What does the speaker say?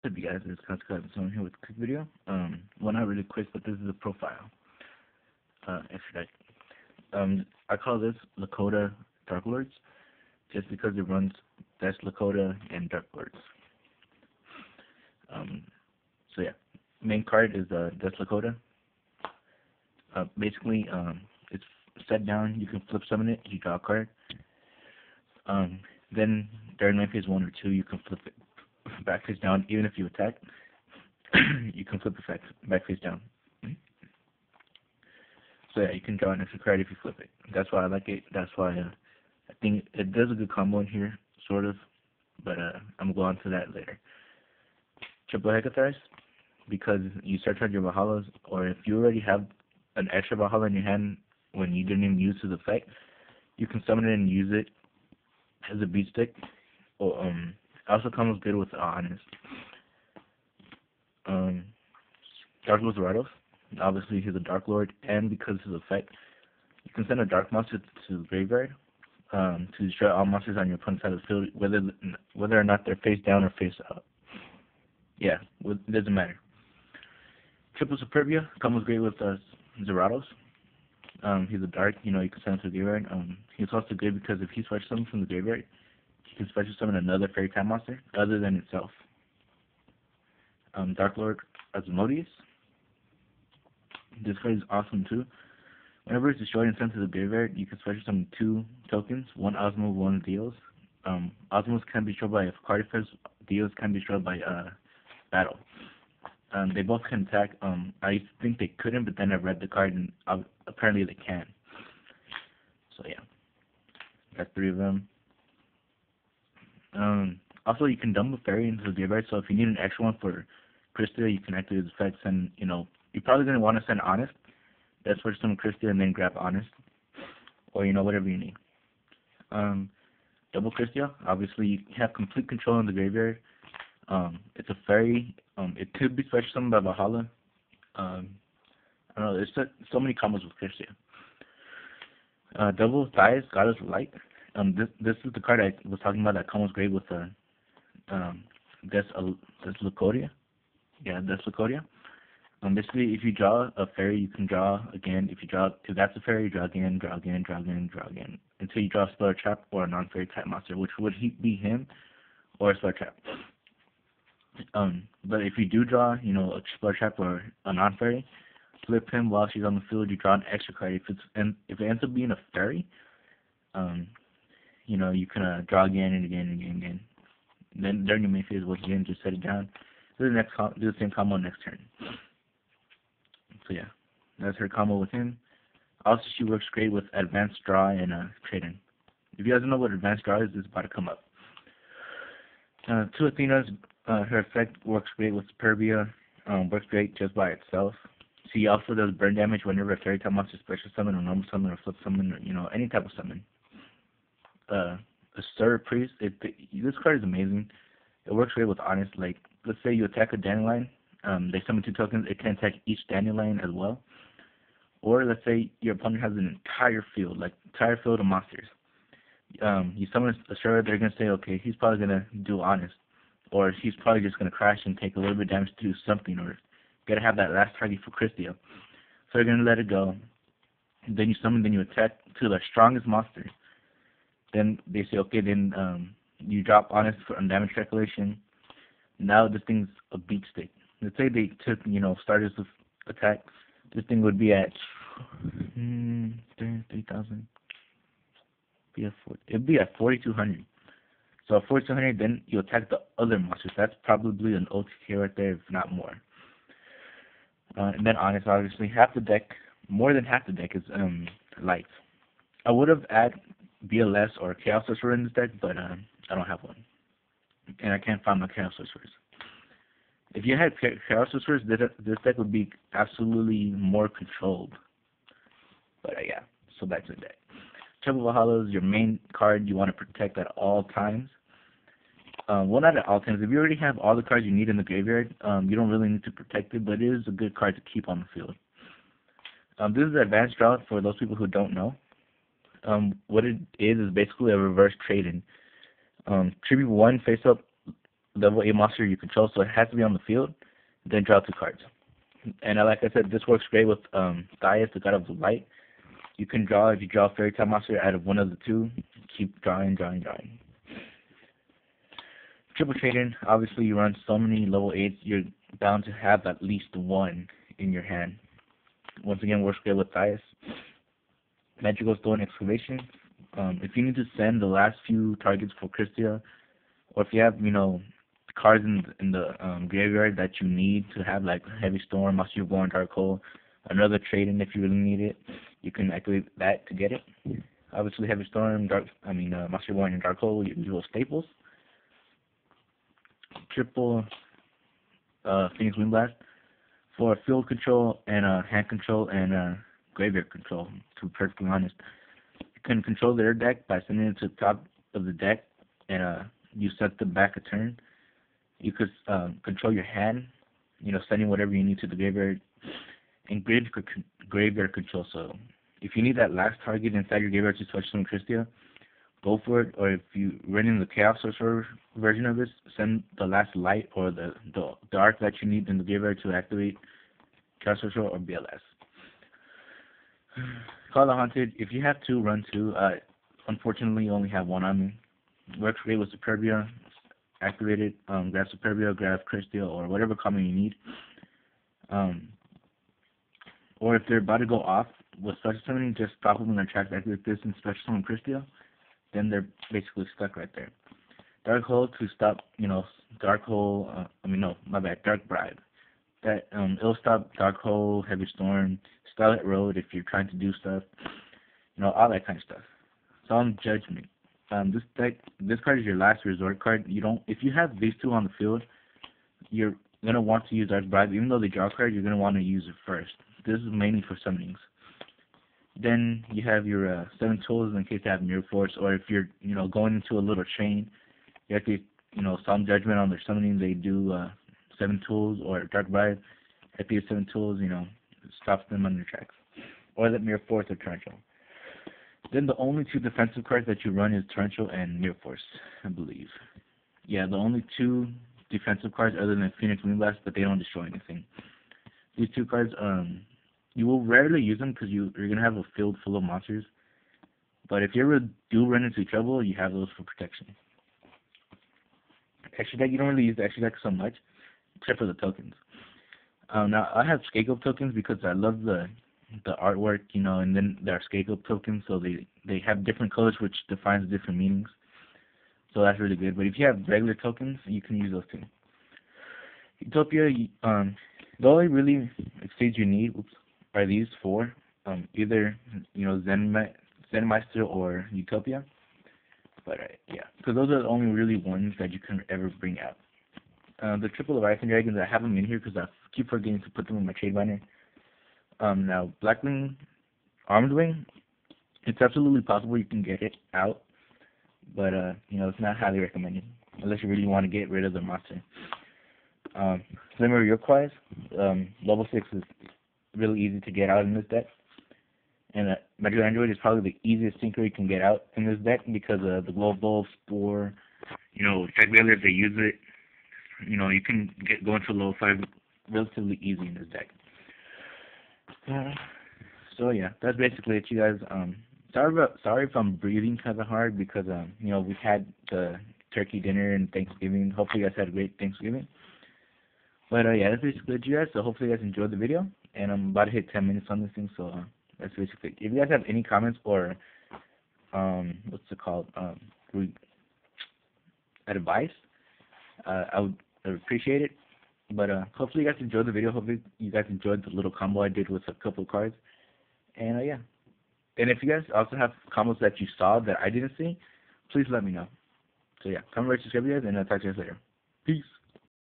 What's up, you guys? It's Scott. So I'm here with a quick video. Well, not really quick, but this is a profile. Extra deck. I call this Lacooda darklords, just because it runs that's Lacooda and darklords. So yeah, main card is that's Lacooda. Basically, it's set down. You can flip summon it. You draw a card. Then during main phase 1 or 2, you can flip it back face down. Even if you attack, you can flip it back face down. So yeah, you can draw an extra card if you flip it. That's why I like it. That's why I think it does a good combo in here, sort of. But I'm going on to that later. Triple Hecathars, because you start charging your Valhallas, or if you already have an extra Valhalla in your hand when you didn't even use his effect, you can summon it and use it as a beat stick. Or also comes good with Honest. Darklords Rados. Obviously, he's a Dark Lord, and because of his effect, you can send a Dark Monster to the graveyard to destroy all monsters on your opponent's side of the field, whether or not they're face down or face up. Yeah, it doesn't matter. Triple Superbia comes great with Zerados. He's a dark, you can send him to the graveyard. He's also good because if he special summons from the graveyard, he can special summon another fairy type monster other than itself. Dark Lord Asmodeus. This card is awesome too. Whenever it's destroyed and sent to the graveyard, you can special summon 2 tokens, one Osmo, one Deals. Osmos can be destroyed by a card effect, Deals can be destroyed by battle. They both can attack. I think they couldn't, but then I read the card and apparently they can. So yeah, that's 3 of them. Also, you can dump a fairy into the graveyard, so if you need an extra one for Christia, you can activate his effects, and you're probably going to want to send Honest. That's for some Christia and then grab Honest, or whatever you need. Double Christia, obviously you have complete control in the graveyard. It's a fairy. It could be special summoned by Valhalla. I don't know, there's so many combos with Christia. Double Thighs, Goddess of Light. This is the card I was talking about that combos great with that's Lacooda. Yeah, that's Lacooda. Basically, if you draw a fairy, you can draw again. If that's a fairy, you draw again, draw again, draw again, draw again, until you draw a spell or trap or a non-fairy type monster, which would be him or a spell trap. But if you do draw, a spell trap or a non-fairy, flip him while she's on the field. You draw an extra card. If it ends up being a fairy, you can draw again and again and again and again. Then during your main phase, once again, just set it down. Do the same combo next turn. So yeah, that's her combo with him. Also, she works great with Advanced Draw and Trade-In. If you guys don't know what Advanced Draw is, it's about to come up. 2 Athenas, her effect works great with Superbia. Works great just by itself. She also does burn damage whenever a fairy type monster special summon or normal summon or flip summon or any type of summon. Stir Priest, this card is amazing. It works great with Honest. Like, let's say you attack a Dandelion, they summon 2 tokens, it can attack each Dandelion as well. Or let's say your opponent has an entire field of monsters. You summon a Stir, they're going to say, okay, he's probably going to do Honest. Or he's probably just going to crash and take a little bit of damage to do something, or got to have that last target for Christia. So they're going to let it go. Then you summon, then you attack to the strongest monster. Then they say, okay, then you drop Honest for damage calculation. Now this thing's a beat stick. Let's say they took, starters with attack. This thing would be at 3,000. It'd be at 4,200. So at 4,200, then you attack the other monsters. That's probably an OTK right there, if not more. And then Honest, obviously, more than half the deck is light. I would have added BLS or Chaos Sorcerer in this deck, but I don't have one. And I can't find my Chaos Sorcerers. If you had Chaos Sorcerers, this deck would be absolutely more controlled. But yeah, so back to the deck. Triple Valhalla is your main card you want to protect at all times. Well, not at all times. If you already have all the cards you need in the graveyard, you don't really need to protect it, but it is a good card to keep on the field. This is Advanced Draw for those people who don't know. What it is basically a reverse trade-in. Tribute 1 face-up level 8 monster you control, so it has to be on the field. Then draw 2 cards. And like I said, this works great with Thias, the God of the Light. You can draw, if you draw a Fairy Type monster out of one of the two, keep drawing. Triple trading, obviously you run so many level 8s, you're bound to have at least one in your hand. Once again, works great with Thias. Magical Stone Excavation. If you need to send the last few targets for Christia, or if you have, cards in the graveyard that you need to have, like Heavy Storm, Master of War, and Dark Hole, another trade-in if you really need it, you can activate that to get it. Obviously, Heavy Storm, Master of War, and Dark Hole, usual staples. Triple Phoenix Wind Blast for field control and hand control and graveyard control, to be perfectly honest. You can control their deck by sending it to the top of the deck, and you set them back a turn. You could control your hand, sending whatever you need to the graveyard. And graveyard control, so if you need that last target inside your graveyard to touch some Christia, go for it. Or if you run in the Chaos Sorcerer version of this, send the last light or the arc that you need in the graveyard to activate Chaos Sorcerer or BLS. Call the Haunted, if you have 2, run 2. Unfortunately, you only have 1 on me. Works great with Superbia. Activate it, grab Superbia, grab Christia, or whatever common you need. Or if they're about to go off with special summoning, just stop them in their tracks, activate this, and special summon Christia. Then they're basically stuck right there. Dark Hole to stop, Dark Hole, Dark Bribe. That, it'll stop Dark Hole, Heavy Storm, Starlight Road if you're trying to do stuff, all that kind of stuff. Solemn Judgment. This card is your last resort card. If you have these 2 on the field, you're gonna want to use Dark Bribe. Even though they draw cards, you're gonna want to use it first. This is mainly for summonings. Then you have your 7 tools in case you have Mirror Force, or if you're going into a little chain, you have to Solemn Judgment on their summoning. They do 7 tools, or Dark Bribe. If you have 7 tools, stops them on their tracks, or that Mirror Force or Torrential. Then the only 2 defensive cards that you run is Torrential and Mirror Force, I believe. Yeah, the only 2 defensive cards other than Phoenix Wind Blast, but they don't destroy anything. These 2 cards, you will rarely use them because you're going to have a field full of monsters. But if you ever do run into trouble, you have those for protection. Extra deck, you don't really use the extra deck so much, except for the tokens. Now, I have Scapegoat tokens because I love the artwork, and then there are Scapegoat tokens, so they have different colors, which defines different meanings. So that's really good. But if you have regular tokens, you can use those too. Utopia, the only really stage you need are these 4, either Zenmeister or Utopia. But yeah, because those are the only really ones that you can ever bring out. The Triple Leviathan Dragons, I have them in here because I keep forgetting to put them in my trade binder. Now, Blackwing Armed Wing, it's absolutely possible you can get it out, but it's not highly recommended unless you really want to get rid of the monster. Slimmer Yorkwise, level 6 is really easy to get out in this deck, and Magic Android is probably the easiest tinker you can get out in this deck because the Glow Bulb, Spore, Tech Bailey, if they use it, you can go into level 5 relatively easy in this deck. So yeah, that's basically it, you guys. Sorry if I'm breathing kind of hard because we had the turkey dinner and Thanksgiving. Hopefully you guys had a great Thanksgiving. But yeah, that's basically it, you guys. So hopefully you guys enjoyed the video, and I'm about to hit 10 minutes on this thing. So that's basically it. If you guys have any comments or what's it called, advice, I would appreciate it. But hopefully you guys enjoyed the video. Hopefully you guys enjoyed the little combo I did with a couple of cards. And yeah. And if you guys also have combos that you saw that I didn't see, please let me know. So yeah, comment, rate, subscribe, guys, and I'll talk to you guys later. Peace.